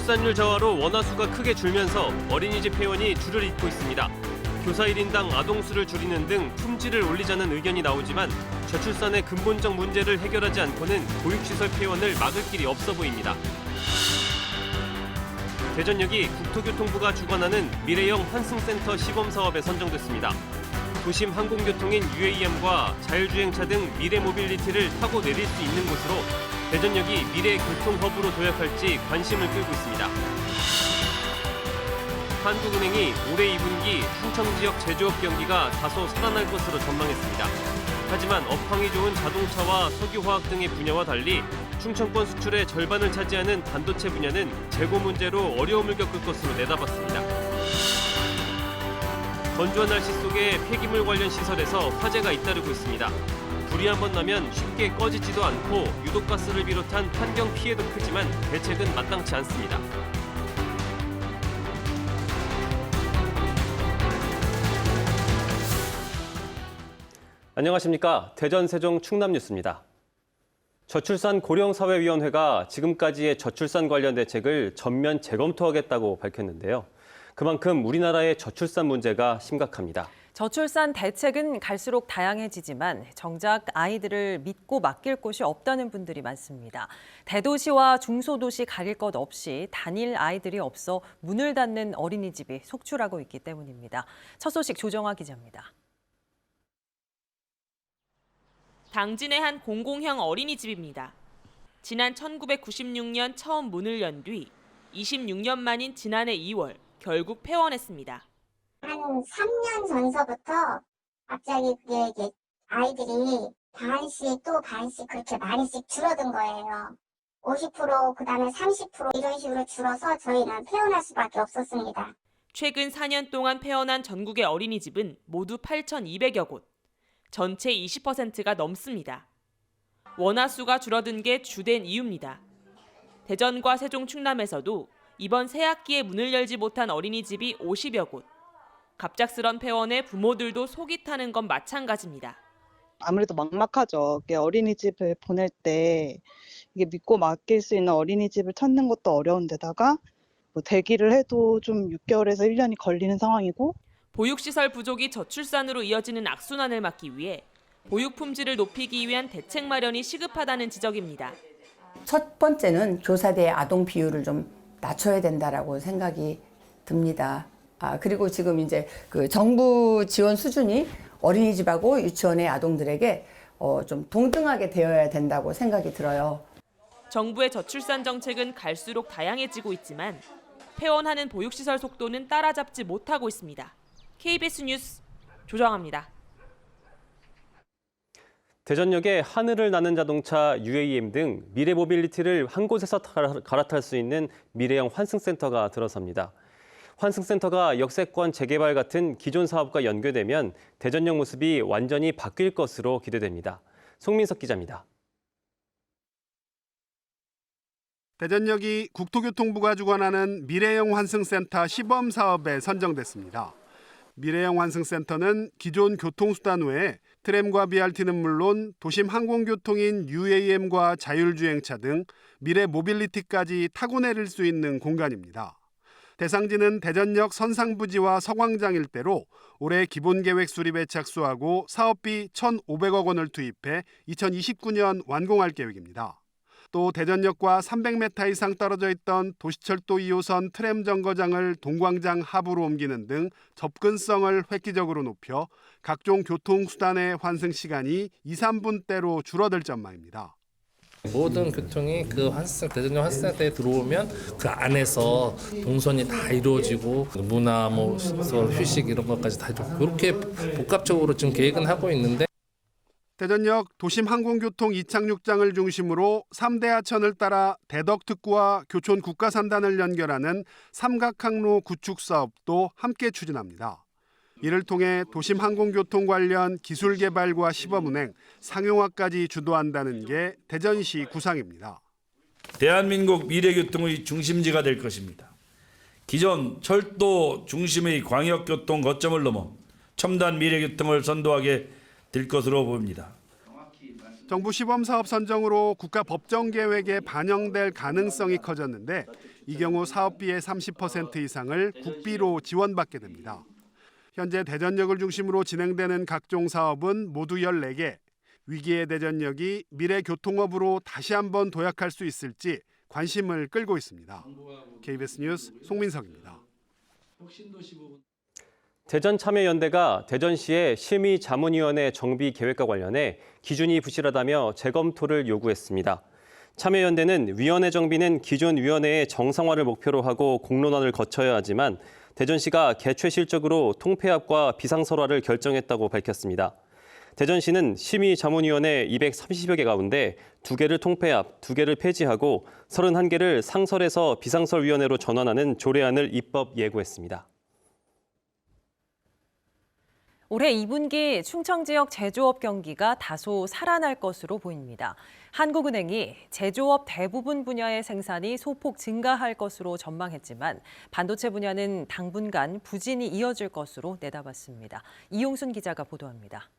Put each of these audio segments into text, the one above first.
출산율 저하로 원화수가 크게 줄면서 어린이집 회원이 줄을 잇고 있습니다. 교사 1인당 아동수를 줄이는 등 품질을 올리자는 의견이 나오지만 저출산의 근본적 문제를 해결하지 않고는 보육시설 폐원을 막을 길이 없어 보입니다. 대전역이 국토교통부가 주관하는 미래형 환승센터 시범사업에 선정됐습니다. 도심 항공교통인 UAM과 자율주행차 등 미래 모빌리티를 타고 내릴 수 있는 곳으로 대전역이 미래 교통허브로 도약할지 관심을 끌고 있습니다. 한국은행이 올해 2분기 충청 지역 제조업 경기가 다소 살아날 것으로 전망했습니다. 하지만 업황이 좋은 자동차와 석유화학 등의 분야와 달리 충청권 수출의 절반을 차지하는 반도체 분야는 재고 문제로 어려움을 겪을 것으로 내다봤습니다. 건조한 날씨 속에 폐기물 관련 시설에서 화재가 잇따르고 있습니다. 불이 한번 나면 쉽게 꺼지지도 않고 유독가스를 비롯한 환경 피해도 크지만 대책은 마땅치 않습니다. 안녕하십니까. 대전, 세종, 충남 뉴스입니다. 저출산 고령사회위원회가 지금까지의 저출산 관련 대책을 전면 재검토하겠다고 밝혔는데요. 그만큼 우리나라의 저출산 문제가 심각합니다. 저출산 대책은 갈수록 다양해지지만 정작 아이들을 믿고 맡길 곳이 없다는 분들이 많습니다. 대도시와 중소도시 가릴 것 없이 단일 아이들이 없어 문을 닫는 어린이집이 속출하고 있기 때문입니다. 첫 소식 조정아 기자입니다. 당진의 한 공공형 어린이집입니다. 지난 1996년 처음 문을 연 뒤 26년 만인 지난해 2월 결국 폐원했습니다. 한 3년 전서부터 갑자기 그게 아이들이 반씩 또 반씩 그렇게 마리씩 줄어든 거예요. 50%, 그다음에 30% 이런 식으로 줄어서 저희는 폐원할 수밖에 없었습니다. 최근 4년 동안 폐원한 전국의 어린이집은 모두 8,200여 곳. 전체 20%가 넘습니다. 원화수가 줄어든 게 주된 이유입니다. 대전과 세종, 충남에서도 이번 새학기에 문을 열지 못한 어린이집이 50여 곳. 갑작스런 폐원에 부모들도 속이 타는 건 마찬가지입니다. 아무래도 막막하죠. 어린이집을 보낼 때 이게 믿고 맡길 수 있는 어린이집을 찾는 것도 어려운데다가 대기를 해도 좀 6개월에서 1년이 걸리는 상황이고, 보육시설 부족이 저출산으로 이어지는 악순환을 막기 위해 보육 품질을 높이기 위한 대책 마련이 시급하다는 지적입니다. 첫 번째는 교사대 아동 비율을 좀 낮춰야 된다라고 생각이 듭니다. 그리고 지금 이제 그 정부 지원 수준이 어린이집하고 유치원의 아동들에게 좀 동등하게 되어야 된다고 생각이 들어요. 정부의 저출산 정책은 갈수록 다양해지고 있지만 폐원하는 보육시설 속도는 따라잡지 못하고 있습니다. KBS 뉴스 조정아입니다. 대전역에 하늘을 나는 자동차 UAM 등 미래 모빌리티를 한 곳에서 갈아탈 수 있는 미래형 환승센터가 들어섭니다. 환승센터가 역세권 재개발 같은 기존 사업과 연계되면 대전역 모습이 완전히 바뀔 것으로 기대됩니다. 송민석 기자입니다. 대전역이 국토교통부가 주관하는 미래형 환승센터 시범 사업에 선정됐습니다. 미래형 환승센터는 기존 교통수단 외에 트램과 BRT는 물론 도심 항공교통인 UAM과 자율주행차 등 미래 모빌리티까지 타고 내릴 수 있는 공간입니다. 대상지는 대전역 선상부지와 서광장 일대로 올해 기본계획 수립에 착수하고 사업비 1,500억 원을 투입해 2029년 완공할 계획입니다. 또 대전역과 300m 이상 떨어져 있던 도시철도 2호선 트램 정거장을 동광장 하부로 옮기는 등 접근성을 획기적으로 높여 각종 교통수단의 환승 시간이 2, 3분대로 줄어들 전망입니다. 모든 교통이 그 대전역 환승센터에 들어오면 그 안에서 동선이 다 이루어지고 문화, 휴식 이런 것까지 다 그렇게 복합적으로 지금 계획은 하고 있는데, 대전역 도심항공교통 이착륙장을 중심으로 3대 하천을 따라 대덕특구와 교촌 국가산단을 연결하는 삼각항로 구축 사업도 함께 추진합니다. 이를 통해 도심항공교통 관련 기술 개발과 시범운행, 상용화까지 주도한다는 게 대전시 구상입니다. 대한민국 미래교통의 중심지가 될 것입니다. 기존 철도 중심의 광역교통 거점을 넘어 첨단 미래교통을 선도하게 될 것으로 보입니다. 정부 시범사업 선정으로 국가 법정 계획에 반영될 가능성이 커졌는데 이 경우 사업비의 30% 이상을 국비로 지원받게 됩니다. 현재 대전역을 중심으로 진행되는 각종 사업은 모두 14개. 위기의 대전역이 미래교통업으로 다시 한번 도약할 수 있을지 관심을 끌고 있습니다. KBS 뉴스 송민석입니다. 대전참여연대가 대전시의 심의자문위원회 정비 계획과 관련해 기준이 부실하다며 재검토를 요구했습니다. 참여연대는 위원회 정비는 기존 위원회의 정상화를 목표로 하고 공론화를 거쳐야 하지만 대전시가 개최 실적으로 통폐합과 비상설화를 결정했다고 밝혔습니다. 대전시는 심의자문위원회 230여 개 가운데 2개를 통폐합, 2개를 폐지하고 31개를 상설에서 비상설위원회로 전환하는 조례안을 입법 예고했습니다. 올해 2분기 충청 지역 제조업 경기가 다소 살아날 것으로 보입니다. 한국은행이 제조업 대부분 분야의 생산이 소폭 증가할 것으로 전망했지만 반도체 분야는 당분간 부진이 이어질 것으로 내다봤습니다. 이용순 기자가 보도합니다.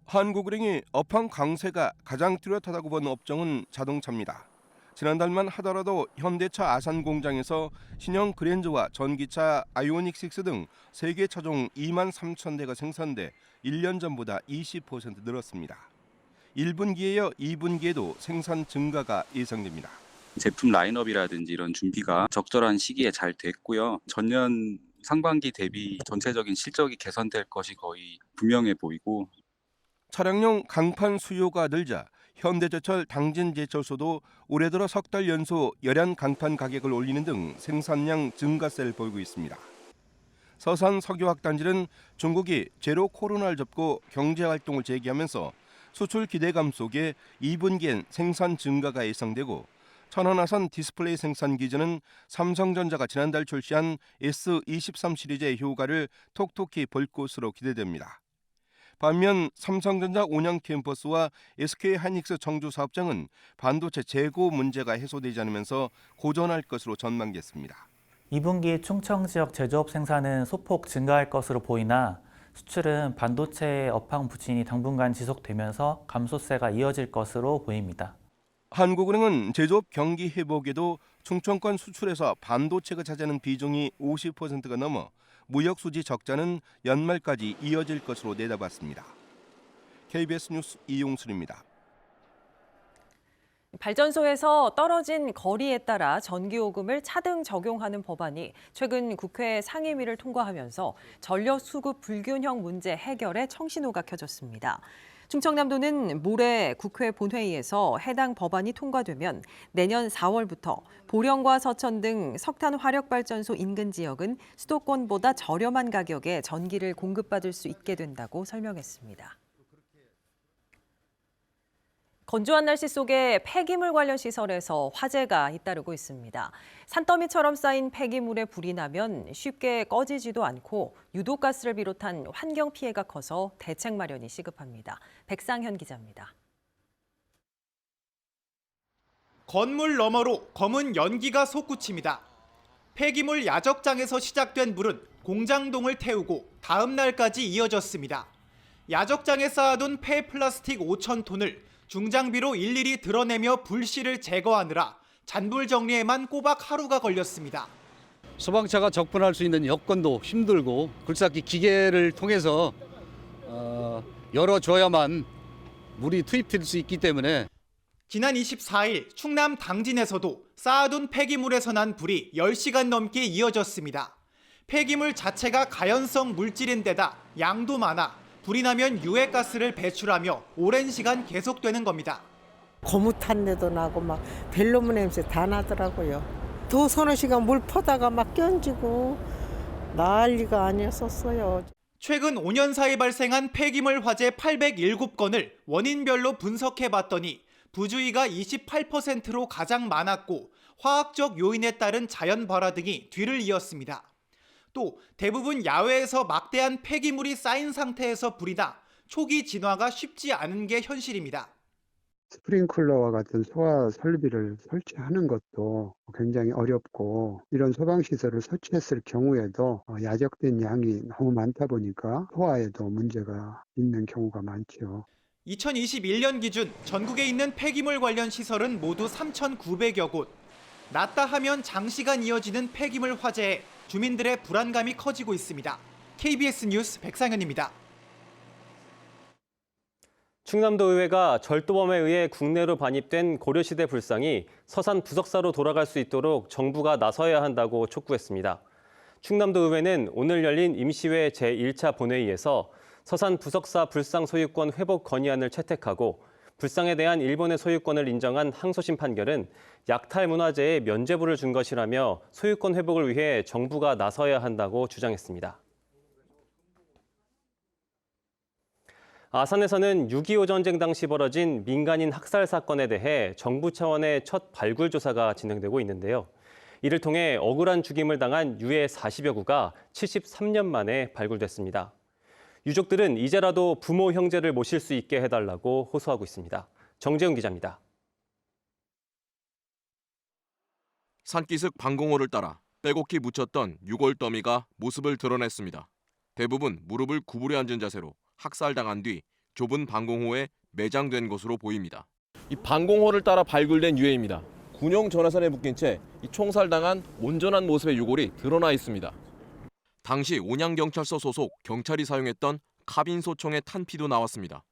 한국은행이 업황 강세가 가장 뚜렷하다고 본 업종은 자동차입니다. 지난달만 하더라도 현대차 아산 공장에서 신형 그랜저와 전기차 아이오닉 6 등 세계 차종 2만 3천 대가 생산돼 1년 전보다 20% 늘었습니다. 1분기에 이어 2분기에도 생산 증가가 예상됩니다. 제품 라인업이라든지 이런 준비가 적절한 시기에 잘 됐고요. 전년 상반기 대비 전체적인 실적이 개선될 것이 거의 분명해 보이고 차량용 강판 수요가 늘자 현대제철 당진제철소도 올해 들어 석 달 연속 열연 강판 가격을 올리는 등 생산량 증가세를 보이고 있습니다. 서산 석유화학단지는 중국이 제로 코로나를 접고 경제활동을 재개하면서 수출 기대감 속에 2분기엔 생산 증가가 예상되고 천안아산 디스플레이 생산 기준은 삼성전자가 지난달 출시한 S23 시리즈의 효과를 톡톡히 볼 것으로 기대됩니다. 반면 삼성전자 온양 캠퍼스와 SK하이닉스 청주 사업장은 반도체 재고 문제가 해소되지 않으면서 고전할 것으로 전망됐습니다. 2분기 충청 지역 제조업 생산은 소폭 증가할 것으로 보이나 수출은 반도체 업황 부진이 당분간 지속되면서 감소세가 이어질 것으로 보입니다. 한국은행은 제조업 경기 회복에도 충청권 수출에서 반도체가 차지하는 비중이 50%가 넘어 무역 수지 적자는 연말까지 이어질 것으로 내다봤습니다. KBS 뉴스 이용순입니다. 발전소에서 떨어진 거리에 따라 전기요금을 차등 적용하는 법안이 최근 국회 상임위를 통과하면서 전력 수급 불균형 문제 해결에 청신호가 켜졌습니다. 충청남도는 모레 국회 본회의에서 해당 법안이 통과되면 내년 4월부터 보령과 서천 등 석탄 화력발전소 인근 지역은 수도권보다 저렴한 가격에 전기를 공급받을 수 있게 된다고 설명했습니다. 건조한 날씨 속에 폐기물 관련 시설에서 화재가 잇따르고 있습니다. 산더미처럼 쌓인 폐기물에 불이 나면 쉽게 꺼지지도 않고 유독가스를 비롯한 환경 피해가 커서 대책 마련이 시급합니다. 백상현 기자입니다. 건물 너머로 검은 연기가 솟구칩니다. 폐기물 야적장에서 시작된 불은 공장동을 태우고 다음 날까지 이어졌습니다. 야적장에 쌓아둔 폐플라스틱 5,000톤을 중장비로 일일이 드러내며 불씨를 제거하느라 잔불 정리에만 꼬박 하루가 걸렸습니다. 소방차가 접근할 수 있는 여건도 힘들고 굴삭기 기계를 통해서 열어줘야만 물이 투입될 수 있기 때문에 지난 24일 충남 당진에서도 쌓아둔 폐기물에서 난 불이 10시간 넘게 이어졌습니다. 폐기물 자체가 가연성 물질인데다 양도 많아 불이 나면 유해가스를 배출하며 오랜 시간 계속되는 겁니다. 거뭇한 데도 나고 막 벨로무 냄새 다 나더라고요. 더 서너 시간 물 퍼다가 막 끼얹고 난리가 아니었었어요. 최근 5년 사이 발생한 폐기물 화재 807건을 원인별로 분석해봤더니 부주의가 28%로 가장 많았고 화학적 요인에 따른 자연 발화 등이 뒤를 이었습니다. 또 대부분 야외에서 막대한 폐기물이 쌓인 상태에서 불이 나 초기 진화가 쉽지 않은 게 현실입니다. 스프링클러와 같은 소화 설비를 설치하는 것도 굉장히 어렵고 이런 소방시설을 설치했을 경우에도 야적된 양이 너무 많다 보니까 소화에도 문제가 있는 경우가 많죠. 2021년 기준 전국에 있는 폐기물 관련 시설은 모두 3,900여 곳. 낮다 하면 장시간 이어지는 폐기물 화재에 주민들의 불안감이 커지고 있습니다. KBS 뉴스 백상현입니다. 충남도 의회가 절도범에 의해 국내로 반입된 고려시대 불상이 서산 부석사로 돌아갈 수 있도록 정부가 나서야 한다고 촉구했습니다. 충남도 의회는 오늘 열린 임시회 제1차 본회의에서 서산 부석사 불상 소유권 회복 건의안을 채택하고 불상에 대한 일본의 소유권을 인정한 항소심 판결은 약탈 문화재에 면죄부를 준 것이라며 소유권 회복을 위해 정부가 나서야 한다고 주장했습니다. 아산에서는 6.25 전쟁 당시 벌어진 민간인 학살 사건에 대해 정부 차원의 첫 발굴 조사가 진행되고 있는데요. 이를 통해 억울한 죽임을 당한 유해 40여 구가 73년 만에 발굴됐습니다. 유족들은 이제라도 부모 형제를 모실 수 있게 해달라고 호소하고 있습니다. 정재훈 기자입니다. 산기슭 방공호를 따라 빼곡히 묻혔던 유골 더미가 모습을 드러냈습니다. 대부분 무릎을 구부려 앉은 자세로 학살당한 뒤 좁은 방공호에 매장된 것으로 보입니다. 이 방공호를 따라 발굴된 유해입니다. 군용 전화선에 묶인 채 총살당한 온전한 모습의 유골이 드러나 있습니다. 당시 온양경찰서 소속 경찰이 사용했던 카빈 소총의 탄피도 나왔습니다.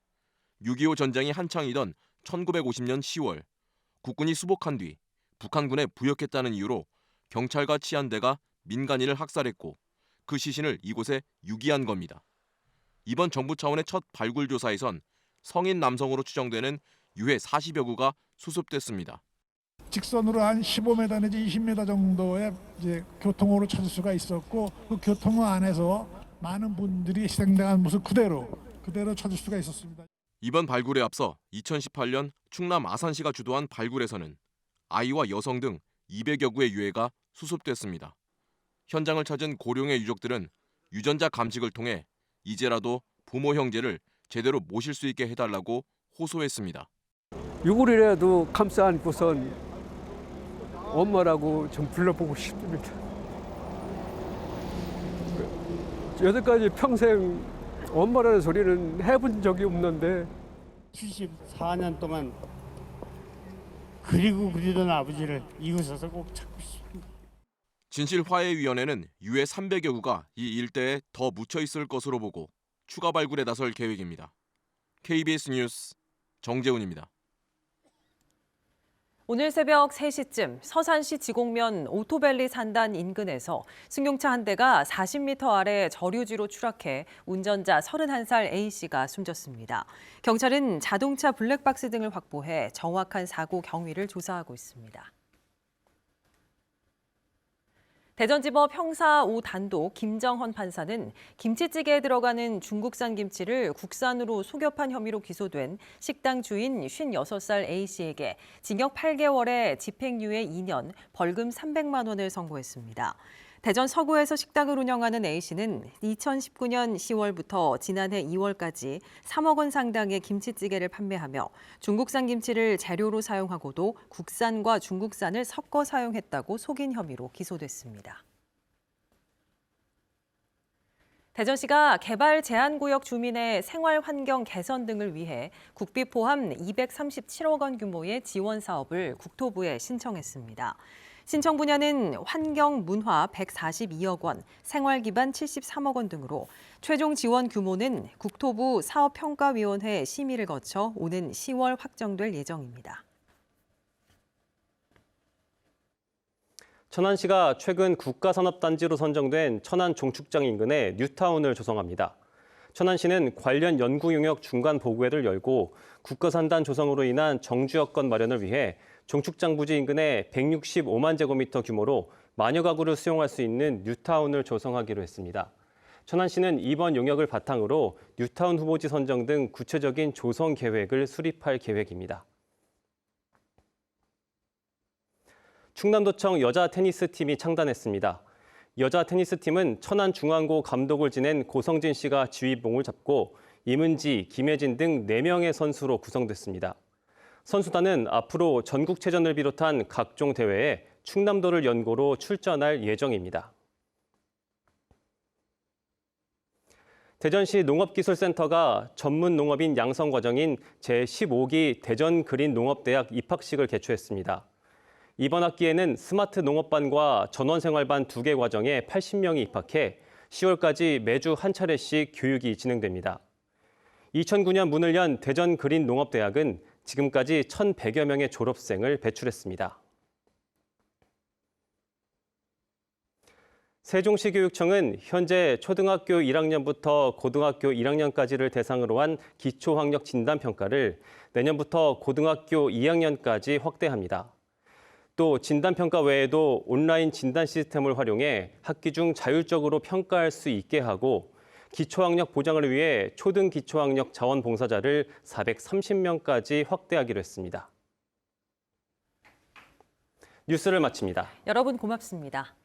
6.25 전쟁이 한창이던 1950년 10월 국군이 수복한 뒤 북한군에 부역했다는 이유로 경찰과 치안대가 민간인을 학살했고 그 시신을 이곳에 유기한 겁니다. 이번 정부 차원의 첫 발굴 조사에선 성인 남성으로 추정되는 유해 40여 구가 수습됐습니다. 직선으로 한 15m 내지 20m 정도의 이제 교통호로 찾을 수가 있었고 그 교통호 안에서 많은 분들이 희생당한 모습 그대로 찾을 수가 있었습니다. 이번 발굴에 앞서 2018년 충남 아산시가 주도한 발굴에서는 아이와 여성 등 200여 구의 유해가 수습됐습니다. 현장을 찾은 고령의 유족들은 유전자 감식을 통해 이제라도 부모 형제를 제대로 모실 수 있게 해달라고 호소했습니다. 유골이라도 감싸 안고선 엄마라고 좀 불러보고 싶습니다. 여태까지 평생 엄마라는 소리는 해본 적이 없는데 74년 동안 그리던 아버지를 이곳에서 꼭 찾고 싶습니다. 진실화해위원회는 유해 300여 구가 이 일대에 더 묻혀 있을 것으로 보고 추가 발굴에 나설 계획입니다. KBS 뉴스 정재훈입니다. 오늘 새벽 3시쯤 서산시 지곡면 오토밸리 산단 인근에서 승용차 한 대가 40m 아래 저류지로 추락해 운전자 31살 A씨가 숨졌습니다. 경찰은 자동차 블랙박스 등을 확보해 정확한 사고 경위를 조사하고 있습니다. 대전지법 형사 5단독 김정헌 판사는 김치찌개에 들어가는 중국산 김치를 국산으로 속여판 혐의로 기소된 식당 주인 56살 A씨에게 징역 8개월에 집행유예 2년, 벌금 300만 원을 선고했습니다. 대전 서구에서 식당을 운영하는 A씨는 2019년 10월부터 지난해 2월까지 3억 원 상당의 김치찌개를 판매하며 중국산 김치를 재료로 사용하고도 국산과 중국산을 섞어 사용했다고 속인 혐의로 기소됐습니다. 대전시가 개발 제한구역 주민의 생활 환경 개선 등을 위해 국비 포함 237억 원 규모의 지원 사업을 국토부에 신청했습니다. 신청 분야는 환경 문화 142억 원, 생활 기반 73억 원 등으로 최종 지원 규모는 국토부 사업평가위원회 심의를 거쳐 오는 10월 확정될 예정입니다. 천안시가 최근 국가산업단지로 선정된 천안 종축장 인근에 뉴타운을 조성합니다. 천안시는 관련 연구 용역 중간 보고회를 열고 국가산단 조성으로 인한 정주 여건 마련을 위해 종축장 부지 인근에 165만 제곱미터 규모로 만여 가구를 수용할 수 있는 뉴타운을 조성하기로 했습니다. 천안시는 이번 용역을 바탕으로 뉴타운 후보지 선정 등 구체적인 조성 계획을 수립할 계획입니다. 충남도청 여자 테니스팀이 창단했습니다. 여자 테니스팀은 천안중앙고 감독을 지낸 고성진 씨가 지휘봉을 잡고 임은지, 김혜진 등 4명의 선수로 구성됐습니다. 선수단은 앞으로 전국체전을 비롯한 각종 대회에 충남도를 연고로 출전할 예정입니다. 대전시 농업기술센터가 전문 농업인 양성과정인 제15기 대전그린농업대학 입학식을 개최했습니다. 이번 학기에는 스마트 농업반과 전원생활반 2개 과정에 80명이 입학해 10월까지 매주 한 차례씩 교육이 진행됩니다. 2009년 문을 연 대전그린농업대학은 지금까지 1,100여 명의 졸업생을 배출했습니다. 세종시교육청은 현재 초등학교 1학년부터 고등학교 1학년까지를 대상으로 한 기초학력 진단평가를 내년부터 고등학교 2학년까지 확대합니다. 또 진단평가 외에도 온라인 진단 시스템을 활용해 학기 중 자율적으로 평가할 수 있게 하고 기초학력 보장을 위해 초등 기초학력 자원봉사자를 430명까지 확대하기로 했습니다. 뉴스를 마칩니다. 여러분 고맙습니다.